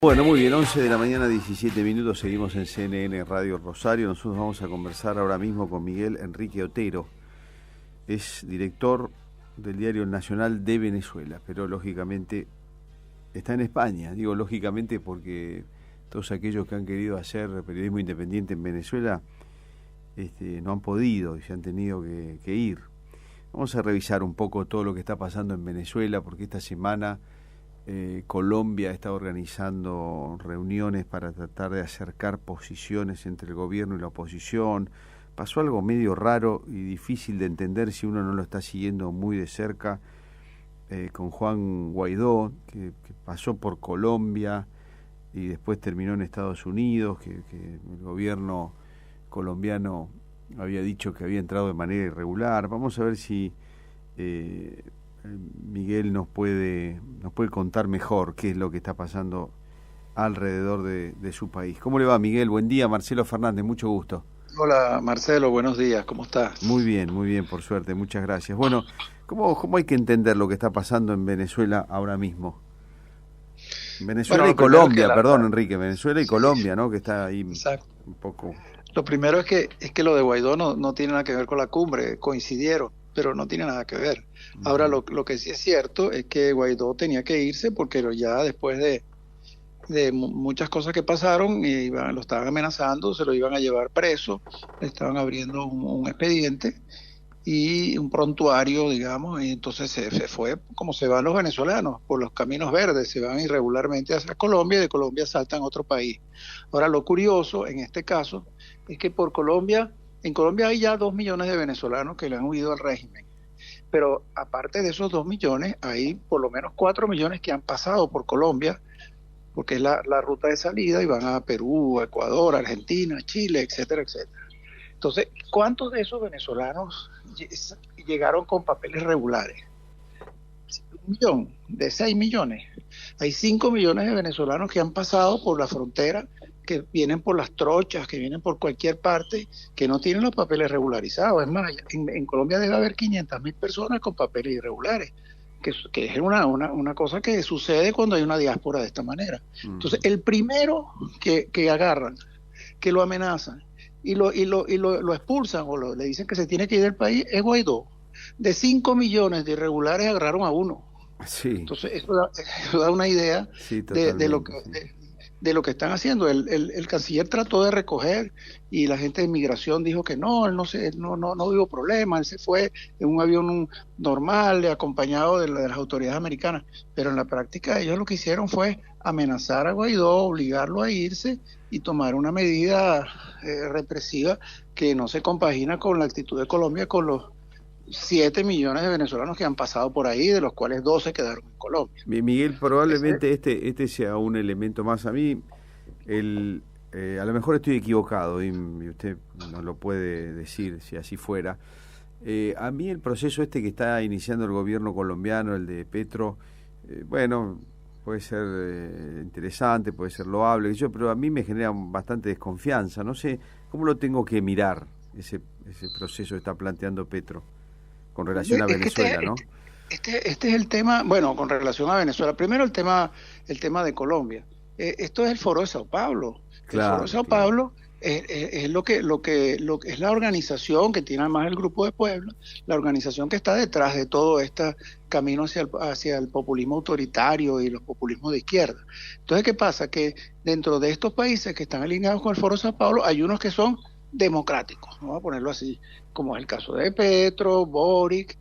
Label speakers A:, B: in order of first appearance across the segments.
A: Bueno, muy bien, 11 de la mañana, 17 minutos, seguimos en CNN Radio Rosario. Nosotros vamos a conversar ahora mismo con Miguel Enrique Otero. Es director del diario El Nacional de Venezuela, pero lógicamente está en España. Digo lógicamente porque todos aquellos que han querido hacer periodismo independiente en Venezuela no han podido y se han tenido que ir. Vamos a revisar un poco todo lo que está pasando en Venezuela, porque esta semana Colombia está organizando reuniones para tratar de acercar posiciones entre el gobierno y la oposición. Pasó algo medio raro y difícil de entender si uno no lo está siguiendo muy de cerca, con Juan Guaidó, que pasó por Colombia y después terminó en Estados Unidos, que el gobierno colombiano había dicho que había entrado de manera irregular. Vamos a ver si Miguel nos puede contar mejor qué es lo que está pasando alrededor de su país. ¿Cómo le va, Miguel? Buen día, Marcelo Fernández, mucho gusto.
B: Hola Marcelo, buenos días, ¿cómo estás?
A: Muy bien, por suerte, muchas gracias. Bueno, ¿cómo hay que entender lo que está pasando en Venezuela ahora mismo? Venezuela
B: Bueno,
A: y
B: lo primero es que
A: Colombia, perdón, Enrique, Venezuela y
B: sí,
A: Colombia, ¿no? Que está ahí
B: exacto.
A: un poco...
B: Lo primero es que lo de Guaidó no tiene nada que ver con la cumbre, coincidieron, pero no tiene nada que ver. Ahora,
A: Uh-huh.
B: lo que sí es cierto es que Guaidó tenía que irse porque ya después de muchas cosas que pasaron, lo estaban amenazando, se lo iban a llevar preso, le estaban abriendo un expediente y un prontuario, digamos, y entonces se fue como se van los venezolanos, por los caminos verdes, se van irregularmente hacia Colombia y de Colombia saltan a otro país. Ahora, lo curioso en este caso es que en Colombia hay ya 2 millones de venezolanos que le han huido al régimen, pero aparte de esos 2 millones, hay por lo menos 4 millones que han pasado por Colombia, porque es la ruta de salida y van a Perú, a Ecuador, Argentina, Chile, etcétera, etcétera. Entonces, ¿cuántos de esos venezolanos llegaron con papeles regulares? 1 millón, de 6 millones. Hay 5 millones de venezolanos que han pasado por la frontera, que vienen por las trochas, que vienen por cualquier parte, que no tienen los papeles regularizados. Es más, en Colombia debe haber 500.000 personas con papeles irregulares, que es una cosa que sucede cuando hay una diáspora de esta manera. Entonces,
A: Uh-huh.
B: el primero que agarran, que lo amenazan y lo expulsan le dicen que se tiene que ir del país, es Guaidó. De 5 millones de irregulares agarraron a uno.
A: Sí,
B: Entonces, eso da una idea
A: sí,
B: de lo que
A: totalmente, sí.
B: de lo que están haciendo. El canciller trató de recoger y la gente de inmigración dijo que no, él no hubo problema, él se fue en un avión normal, acompañado de las autoridades americanas, pero en la práctica ellos lo que hicieron fue amenazar a Guaidó, obligarlo a irse y tomar una medida represiva que no se compagina con la actitud de Colombia, con los 7 millones de venezolanos que han pasado por ahí, de los cuales 12 quedaron en Colombia.
A: Miguel,
B: Ese,
A: probablemente este sea un elemento más. A mí, a lo mejor estoy equivocado y usted nos lo puede decir si así fuera. A mí el proceso que está iniciando el gobierno colombiano, el de Petro, bueno, puede ser interesante, puede ser loable, pero a mí me genera bastante desconfianza. No sé cómo lo tengo que mirar ese proceso que está planteando Petro con relación a
B: es que
A: Venezuela, ¿no?
B: este es el tema, bueno, con relación a Venezuela. Primero el tema de Colombia. Esto es el Foro de Sao Paulo. El Foro de
A: Claro,
B: Sao
A: claro.
B: Paulo es lo que es la organización que tiene además el Grupo de Puebla, la organización que está detrás de todo este camino hacia el populismo autoritario y los populismos de izquierda. Entonces, ¿qué pasa? Que dentro de estos países que están alineados con el Foro de Sao Paulo, hay unos que son democráticos, vamos a ponerlo así, como es el caso de Petro, Boric,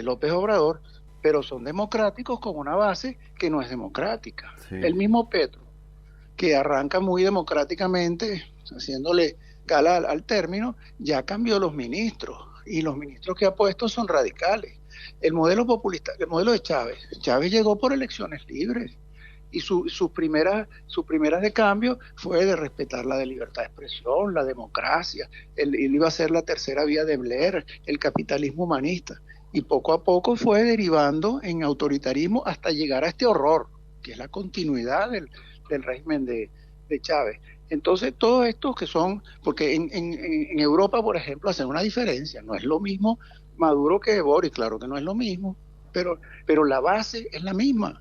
B: López Obrador, pero son democráticos con una base que no es democrática.
A: Sí.
B: El mismo Petro, que arranca muy democráticamente, haciéndole gala al término, ya cambió los ministros, y los ministros que ha puesto son radicales. El modelo populista, el modelo de Chávez llegó por elecciones libres, y sus primeras de cambio fue de respetar la de libertad de expresión, la democracia. Él iba a ser la tercera vía de Blair, el capitalismo humanista, y poco a poco fue derivando en autoritarismo hasta llegar a este horror, que es la continuidad del régimen de Chávez. Entonces, todos estos que son, porque en Europa, por ejemplo, hacen una diferencia, no es lo mismo Maduro que Boris, claro que no es lo mismo, pero la base es la misma.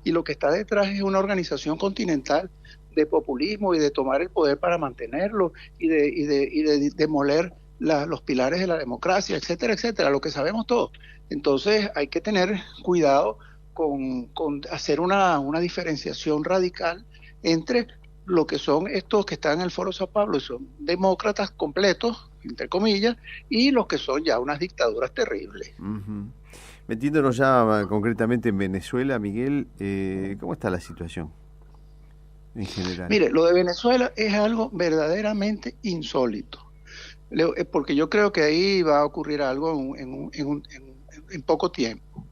B: y lo que está detrás es una organización continental de populismo y de tomar el poder para mantenerlo y de demoler los pilares de la democracia, etcétera, etcétera, lo que sabemos todos. Entonces hay que tener cuidado con hacer una diferenciación radical entre lo que son estos que están en el Foro Sao Paulo y son demócratas completos, entre comillas, y los que son ya unas dictaduras terribles.
A: Uh-huh. Metiéndonos ya concretamente en Venezuela, Miguel, ¿cómo está la situación en general?
B: Mire, lo de Venezuela es algo verdaderamente insólito, porque yo creo que ahí va a ocurrir algo en poco tiempo.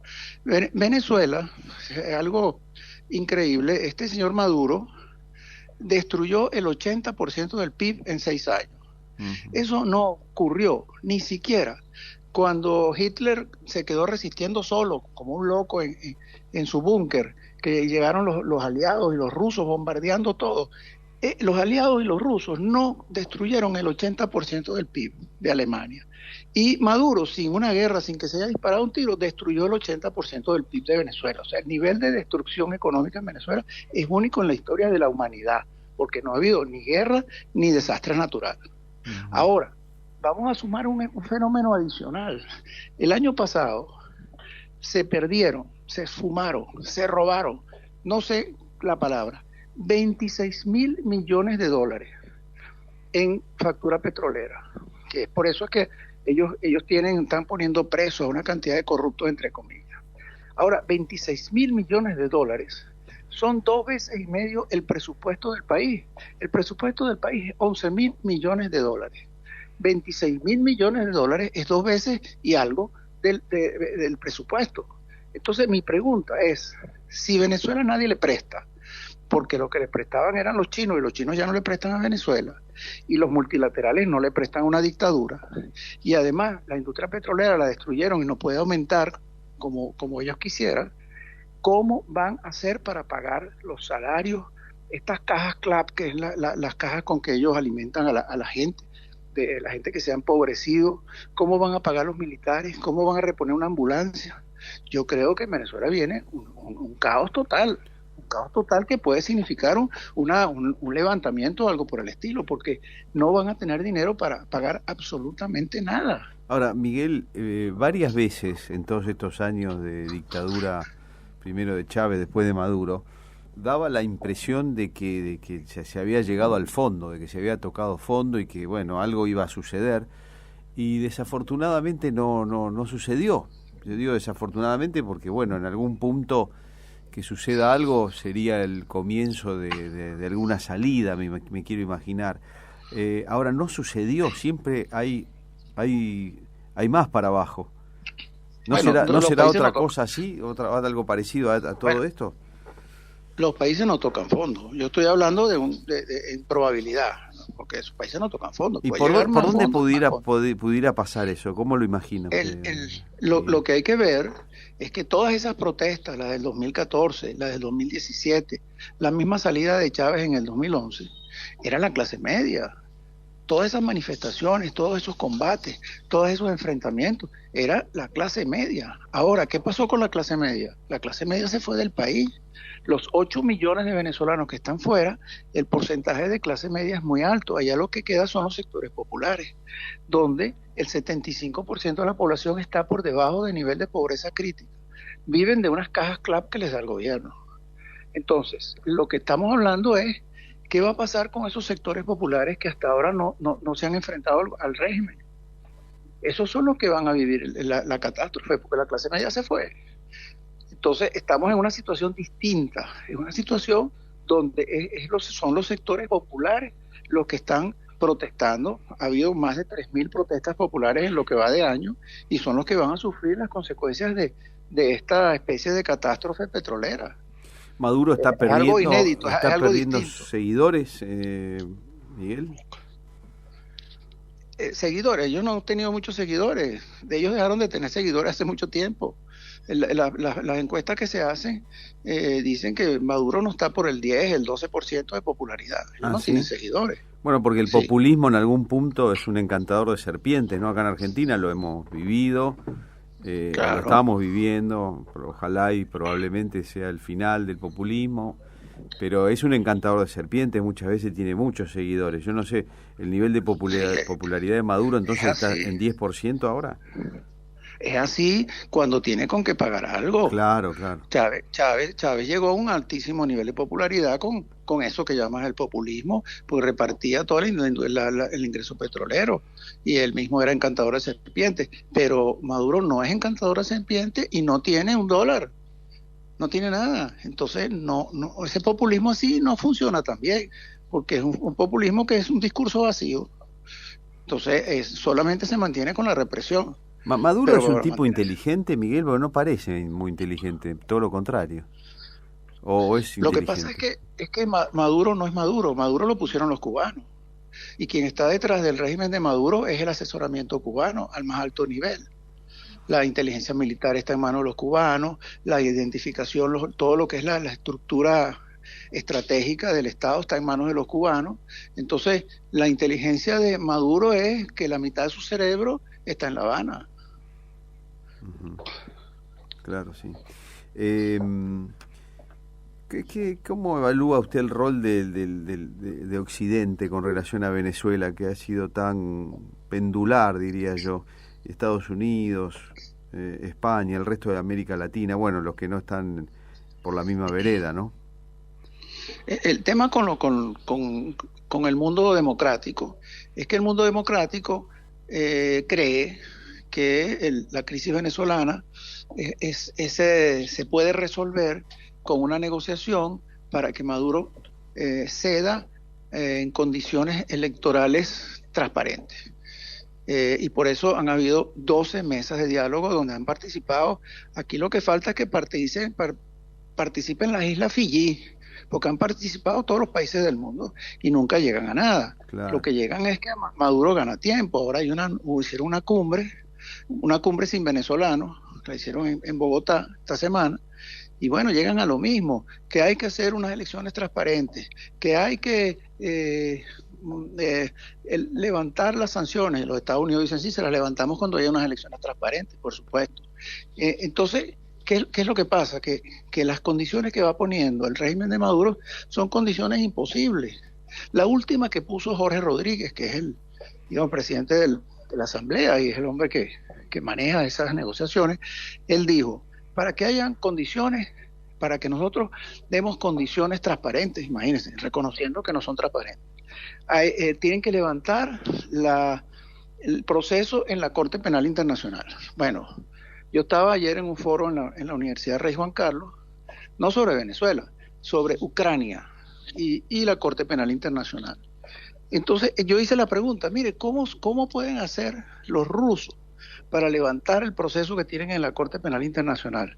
B: Venezuela es algo increíble. Este señor Maduro destruyó el 80% del PIB en 6 años. Uh-huh. Eso no ocurrió ni siquiera cuando Hitler se quedó resistiendo solo, como un loco en su búnker, que llegaron los aliados y los rusos bombardeando todo. Los aliados y los rusos no destruyeron el 80% del PIB de Alemania. Y Maduro, sin una guerra, sin que se haya disparado un tiro, destruyó el 80% del PIB de Venezuela. O sea, el nivel de destrucción económica en Venezuela es único en la historia de la humanidad, porque no ha habido ni guerra ni desastres naturales. Uh-huh. Ahora, vamos a sumar un fenómeno adicional. El año pasado se perdieron, se esfumaron, se robaron, no sé la palabra, 26,000 millones de dólares en factura petrolera. Que por eso es que ellos están poniendo presos a una cantidad de corruptos, entre comillas. Ahora, 26,000 millones de dólares son 2,5 veces el presupuesto del país. El presupuesto del país es 11,000 millones de dólares. 26,000 millones de dólares es 2 veces y algo del presupuesto. Entonces mi pregunta es, si Venezuela nadie le presta, porque lo que le prestaban eran los chinos y los chinos ya no le prestan a Venezuela, y los multilaterales no le prestan a una dictadura, y además la industria petrolera la destruyeron y no puede aumentar como ellos quisieran, ¿cómo van a hacer para pagar los salarios? Estas cajas CLAP, que es las cajas con que ellos alimentan a la gente, de la gente que se ha empobrecido, ¿cómo van a pagar los militares? ¿Cómo van a reponer una ambulancia? Yo creo que en Venezuela viene un caos total que puede significar un levantamiento o algo por el estilo, porque no van a tener dinero para pagar absolutamente nada.
A: Ahora, Miguel, varias veces en todos estos años de dictadura, primero de Chávez, después de Maduro, daba la impresión de que se había llegado al fondo, de que se había tocado fondo y que, bueno, algo iba a suceder, y desafortunadamente no sucedió. Yo digo desafortunadamente porque, bueno, en algún punto que suceda algo sería el comienzo de alguna salida, me quiero imaginar. Ahora no sucedió, siempre hay más para abajo. ¿No será otra cosa así, algo parecido a todo esto?
B: Los países no tocan fondo. Yo estoy hablando de probabilidad, ¿no? Porque esos países no tocan fondo.
A: ¿Y por dónde pudiera pasar eso? ¿Cómo lo imaginas?
B: Lo que hay que ver es que todas esas protestas, la del 2014, la del 2017, la misma salida de Chávez en el 2011, era la clase media. Todas esas manifestaciones, todos esos combates, todos esos enfrentamientos, era la clase media. Ahora, ¿qué pasó con la clase media? La clase media se fue del país. Los 8 millones de venezolanos que están fuera, el porcentaje de clase media es muy alto. Allá lo que queda son los sectores populares, donde el 75% de la población está por debajo del nivel de pobreza crítica. Viven de unas cajas CLAP que les da el gobierno. Entonces, lo que estamos hablando es ¿qué va a pasar con esos sectores populares que hasta ahora no se han enfrentado al régimen? Esos son los que van a vivir la catástrofe, porque la clase media se fue. Entonces estamos en una situación distinta, en una situación donde son los sectores populares los que están protestando. Ha habido más de 3,000 protestas populares en lo que va de año y son los que van a sufrir las consecuencias de esta especie de catástrofe petrolera.
A: Maduro está perdiendo,
B: algo inédito,
A: está
B: algo
A: perdiendo
B: distinto.
A: Seguidores, Miguel.
B: Seguidores, ellos no han tenido muchos seguidores, ellos dejaron de tener seguidores hace mucho tiempo. Las encuestas que se hacen dicen que Maduro no está por el 10, el 12% de popularidad, ellos no tienen seguidores.
A: Bueno, porque el populismo en algún punto es un encantador de serpientes, ¿no? Acá en Argentina lo hemos vivido Lo
B: Claro.
A: estamos viviendo, pero ojalá y probablemente sea el final del populismo, pero es un encantador de serpientes, muchas veces tiene muchos seguidores. Yo no sé, el nivel de
B: Sí,
A: popularidad de Maduro
B: es
A: entonces está
B: así.
A: en 10% ahora.
B: Es así cuando tiene con qué pagar algo.
A: Claro, claro.
B: Chávez llegó a un altísimo nivel de popularidad con eso que llamas el populismo, pues repartía todo el ingreso petrolero y él mismo era encantador de serpientes, pero Maduro no es encantador de serpientes y no tiene $1, no tiene nada. Entonces, ese populismo así no funciona tan bien, porque es un populismo que es un discurso vacío. Entonces, solamente se mantiene con la represión,
A: Maduro
B: pero
A: es un
B: para
A: tipo
B: mantener.
A: inteligente, Miguel, porque no parece muy inteligente, todo lo contrario. O es
B: Lo que pasa
A: inteligente.
B: es que Maduro no es Maduro, Maduro lo pusieron los cubanos. Y quien está detrás del régimen de Maduro es el asesoramiento cubano al más alto nivel. La inteligencia militar está en manos de los cubanos, la identificación, todo lo que es la estructura estratégica del Estado está en manos de los cubanos. Entonces, la inteligencia de Maduro es que la mitad de su cerebro está en La Habana.
A: Ujú. Claro, sí. Eh, ¿Cómo evalúa usted el rol de Occidente con relación a Venezuela, que ha sido tan pendular, diría yo? Estados Unidos, España, el resto de América Latina, bueno, los que no están por la misma vereda, ¿no?
B: El tema con el mundo democrático es que el mundo democrático cree que la crisis venezolana se puede resolver con una negociación para que Maduro ceda en condiciones electorales transparentes. Y por eso han habido 12 mesas de diálogo donde han participado. Aquí lo que falta es que participen las islas Fiji, porque han participado todos los países del mundo y nunca llegan a nada. Lo
A: Claro.
B: que llegan es que Maduro gana tiempo. Ahora hicieron una cumbre sin venezolanos, la hicieron en Bogotá esta semana, y bueno, llegan a lo mismo, que hay que hacer unas elecciones transparentes, que hay que levantar las sanciones. Los Estados Unidos dicen, sí, se las levantamos cuando haya unas elecciones transparentes, por supuesto. Entonces, ¿qué es lo que pasa? Que las condiciones que va poniendo el régimen de Maduro son condiciones imposibles. La última que puso Jorge Rodríguez, que es digamos, presidente de la Asamblea y es el hombre que maneja esas negociaciones, él dijo, para que hayan condiciones, para que nosotros demos condiciones transparentes, imagínense, reconociendo que no son transparentes, tienen que levantar el proceso en la Corte Penal Internacional. Bueno, yo estaba ayer en un foro en la Universidad Rey Juan Carlos, no sobre Venezuela, sobre Ucrania y la Corte Penal Internacional. Entonces yo hice la pregunta, mire, ¿cómo pueden hacer los rusos para levantar el proceso que tienen en la Corte Penal Internacional?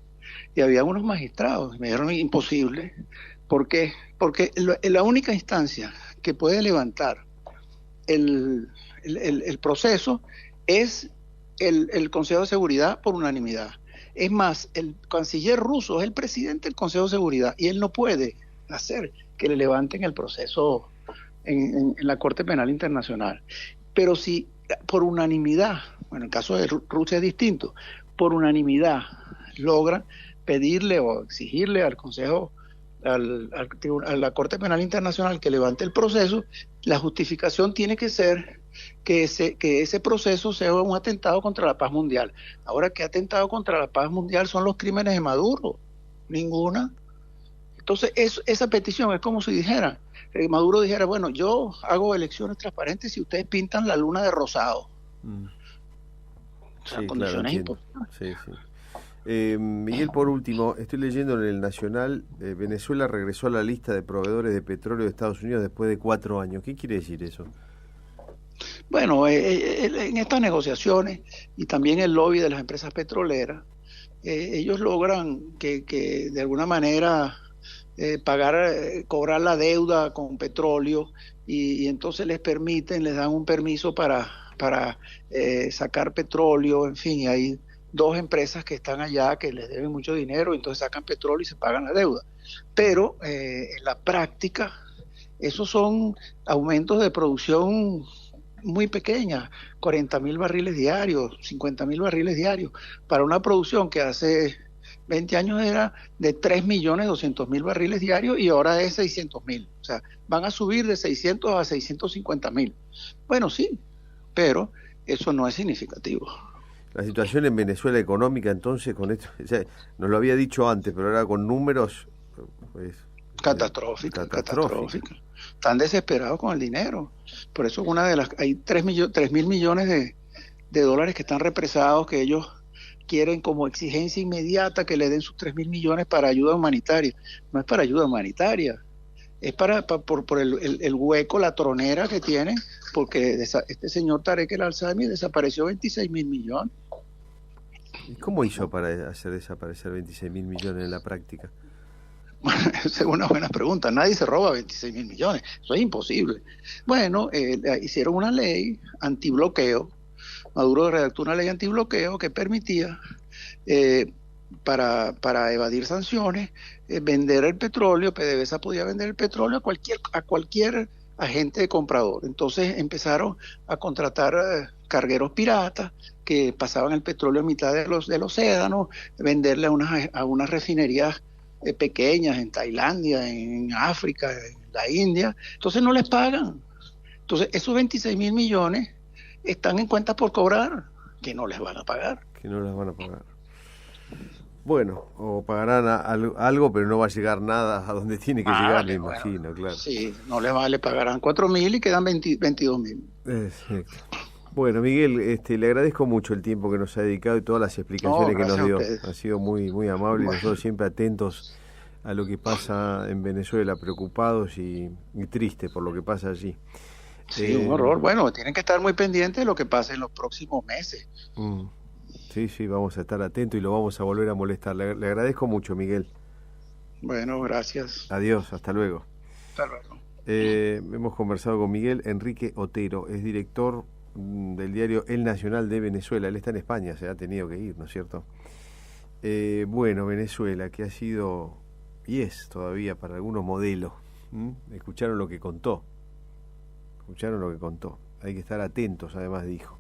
B: Y había unos magistrados, me dijeron imposible. ¿Por qué? Porque la única instancia que puede levantar el, el proceso es el Consejo de Seguridad por unanimidad. Es más, el canciller ruso es el presidente del Consejo de Seguridad y él no puede hacer que le levanten el proceso en la Corte Penal Internacional. Pero si por unanimidad, bueno, el caso de Rusia es distinto, por unanimidad logran pedirle o exigirle al Consejo, a la Corte Penal Internacional que levante el proceso, la justificación tiene que ser que ese proceso sea un atentado contra la paz mundial. Ahora, ¿qué atentado contra la paz mundial son los crímenes de Maduro? Ninguna. Entonces, esa petición es como si dijera, Maduro dijera, bueno, yo hago elecciones transparentes si ustedes pintan la luna de rosado.
A: Mm.
B: O sea,
A: Sí, claro,
B: condiciones
A: entiendo.
B: imposibles.
A: Sí, sí. Miguel, por último, estoy leyendo en el Nacional, Venezuela regresó a la lista de proveedores de petróleo de Estados Unidos después de 4 años. ¿Qué quiere decir eso?
B: Bueno, en estas negociaciones y también el lobby de las empresas petroleras, ellos logran que de alguna manera cobrar la deuda con petróleo y entonces les dan un permiso para sacar petróleo, en fin, y hay dos empresas que están allá que les deben mucho dinero, entonces sacan petróleo y se pagan la deuda. Pero en la práctica, esos son aumentos de producción muy pequeñas, 40.000 barriles diarios, 50.000 barriles diarios, para una producción que hace 20 años era de 3.200.000 barriles diarios y ahora es 600.000. O sea, van a subir de 600 a 650.000. Bueno, sí, pero eso no es significativo.
A: La situación en Venezuela económica, entonces, con esto, o sea, nos lo había dicho antes, pero ahora con números, pues,
B: Catastrófica,
A: catastrófica.
B: catastrófica. Están desesperados con el dinero. Por eso hay 3.000 millones de dólares que están represados, que ellos quieren como exigencia inmediata que le den sus 3.000 millones para ayuda humanitaria. No es para ayuda humanitaria, es por el hueco, la tronera que tienen, porque este señor Tarek El Alzami desapareció 26.000 millones.
A: ¿Y cómo hizo para hacer desaparecer 26.000 millones en la práctica?
B: Esa es una buena pregunta. Nadie se roba 26.000 millones. Eso es imposible. Bueno, hicieron una ley antibloqueo. Maduro redactó una ley antibloqueo que permitía, para evadir sanciones, vender el petróleo. PDVSA podía vender el petróleo a cualquier agente comprador. Entonces empezaron a contratar cargueros piratas que pasaban el petróleo a mitad de los océanos, venderle a unas refinerías pequeñas en Tailandia, en África, en la India. Entonces no les pagan. Entonces esos 26.000 millones están en cuentas por cobrar, que no les van a pagar.
A: Que no las van a pagar. Bueno, o pagarán algo, pero no va a llegar nada a donde tiene que llegar, me imagino,
B: bueno,
A: claro.
B: Sí, no les vale, pagarán 4.000 y quedan 22.000.
A: Exacto. Bueno, Miguel, le agradezco mucho el tiempo que nos ha dedicado y todas las explicaciones que nos dio. Ha sido muy, muy amable, y nosotros siempre atentos a lo que pasa en Venezuela, preocupados y tristes por lo que pasa allí.
B: Sí, un horror. Bueno, tienen que estar muy pendientes de lo que pase en los próximos meses.
A: Sí, vamos a estar atentos y lo vamos a volver a molestar. Le agradezco mucho, Miguel.
B: Bueno, gracias.
A: Adiós, hasta luego.
B: Hasta luego.
A: Hemos conversado con Miguel Enrique Otero, es director del diario El Nacional de Venezuela. Él está en España, se ha tenido que ir, ¿no es cierto? Bueno, Venezuela, que ha sido y es todavía para algunos modelos. Escucharon lo que contó. Hay que estar atentos, además dijo.